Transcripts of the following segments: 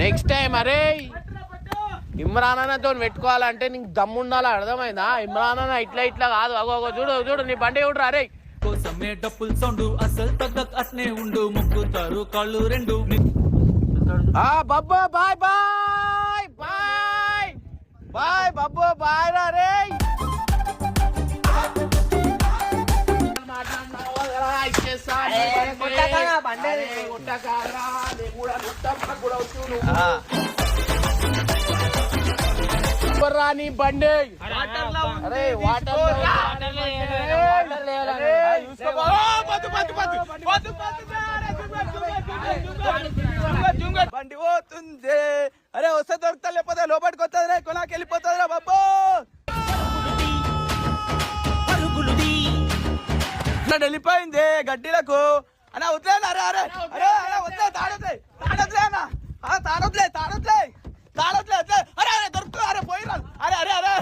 Next time అరే ఇమ్రాన్ అన్నతో పెట్టుకోవాలంటే నీకు దమ్ము ఉండాలి, అర్థమైందా? ఇమ్రాన్ అన్న ఇట్లా ఇట్లా కాదు, అగో చూడు చూడు నీ బండి చూడరా అరే కోసమే డప్పుల్ సౌండ్ అసలు తగ్గ అట్నే ఉండు ముక్కుతారు కాళ్ళు రెండు బబ్బో బాయ్ బాయ్ బాయ్ బాయ్ బబ్బో బాయ్ రా రే రాని బండి అరే వాటర్ బండి పోతుంది. అరే వస్తే దొరుకుతా, లేకపోతే లోపలికి వస్తుంది రే, కొనాకి వెళ్ళిపోతుంది రా బాబు. వెళ్ళిపోయింది గడ్డిలకు అన్న వద్లేదు. అరే అరే అరే అరే వద్లే, తాడొద్లే తాడొద్లే అన్న, తాడొద్లే తాడొద్లే తాడొద్లే వద్లే. అరే అరే దొరుకుతుంది, అరే పోయిరా. అరే అరే అరే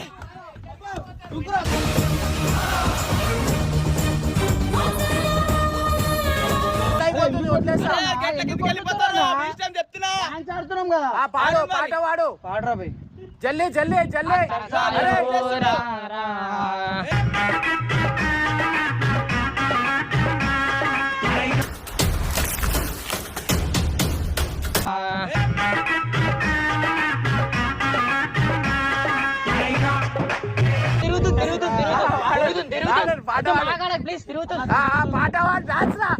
పాడు పాట వాడు పాడరా భయ్. జల్లి జల్లి జల్లి పాట వాడు డాన్స్ రా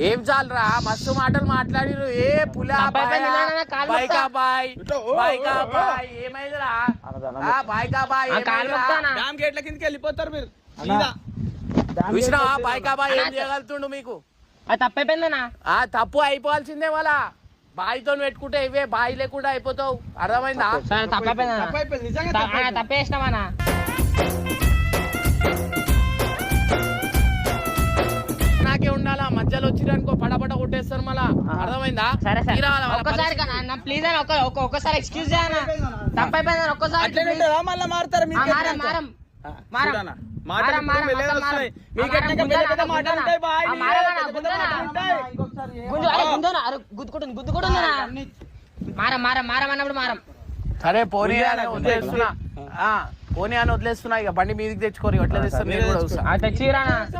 ఏం చాలరా మస్తు మాటలు మాట్లాడిరు. ఏ పులా బైకా బాయ్ బైకా బాయ్ ఏమైందిరా బైకా బాయ్ డ్యామ్ గేట్ల కిందకి వెళ్ళిపోతారు మీరు. చూసినా బైకా బాయ్ ఏం చేయగలుగుతుండు మీకు? తప్పైపోయిందనా? తప్పు అయిపోవాల్సిందే వాళ్ళ బాయితో పెట్టుకుంటే ఇవే బాయి లేకుండా అయిపోతావు, అర్థమైందా? తప్పేసినామన్నా. నాకే ఉండాలా, మధ్యలో వచ్చిరనుకో పడబడ కొట్టేస్తారు మళ్ళా, అర్థమైందా? ప్లీజ్ అని ఒక్కసారి ఎక్స్క్యూజ్ చేయనా? తప్పైపోయిందని ఒక్కసారి మళ్ళీ మారుతారు. సరే పోనీ అని వదిలేస్తున్నా, పోనీ అని వదిలేస్తున్నా. ఇక బండి మీదకి తెచ్చుకోరు, ఎట్లా తెస్తారు?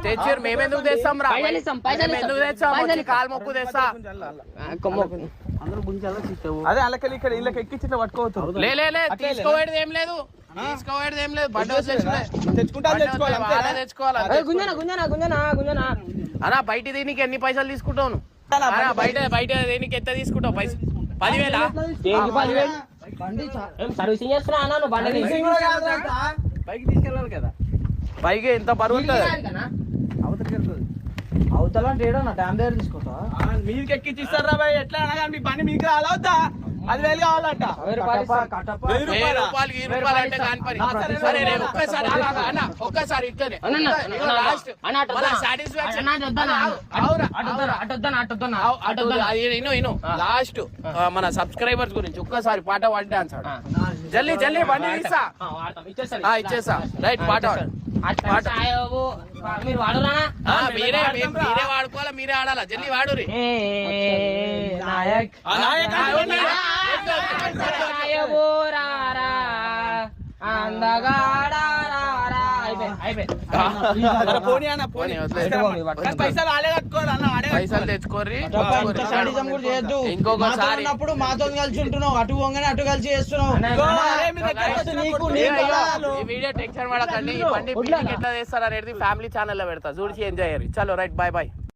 తెచ్చారు మేమెందుకు తెస్తాం రా, ఎందుకు తెచ్చాం? కాలు మొక్కు తెస్తా. అదే అల్లకెళ్ళి ఇక్కడ ఇళ్ళకి ఎక్కించి ఇట్లా పట్టుకోవచ్చు. లే తీసుకోవేది ఏం లేదు, తీసుకోవేది ఏం లేదు. బండి అన్నా బయట దీనికి ఎన్ని పైసలు తీసుకుంటావు? బయట దేనికి ఎంత తీసుకుంటావు పైసలు? 10,000 సర్వీసింగ్ చేస్తున్నా అన్న బండి పైకి తీసుకెళ్ళాలి కదా. పైకి ఎంత బరువు ఉంటుంది? అవతల అంటే ఏడన్నా డ్యామ్ దగ్గర తీసుకుంటా మీదకి ఎక్కించి ఇస్తారా బాయ్? ఎట్లా అనగా మీ బండి మీకు రాలవుతా, 10,000 కావాలంట. 1000 రూపాయలు 20 రూపాయలు అంటే కాని పని. సరే ఒక్కసారి ఇట్లనే లాస్ట్ మన సబ్స్క్రైబర్స్ గురించి ఒక్కసారి పాట పాడితే అంటాడు. జల్లి జల్లి బండి ఇచ్చేసా రైట్ పాట మీరు వాడురా? మీరే వాడుకోవాలా, మీరే ఆడాలా. జల్లి వాడురి. పైసలు తెచ్చుకోర్రి. ఇంకొకసారి మాతో కలిసి ఉంటున్నావు, అటు పోగానే అటు కలిసి చేస్తున్నావు. వీడియో టెన్షన్ పడకండి. బండి ఎట్లా చేస్తారు అనేది ఫ్యామిలీ ఛానల్ లో పెడతా, చూసి ఎంజాయ్ అయ్యారు. చలో రైట్ బాయ్ బాయ్.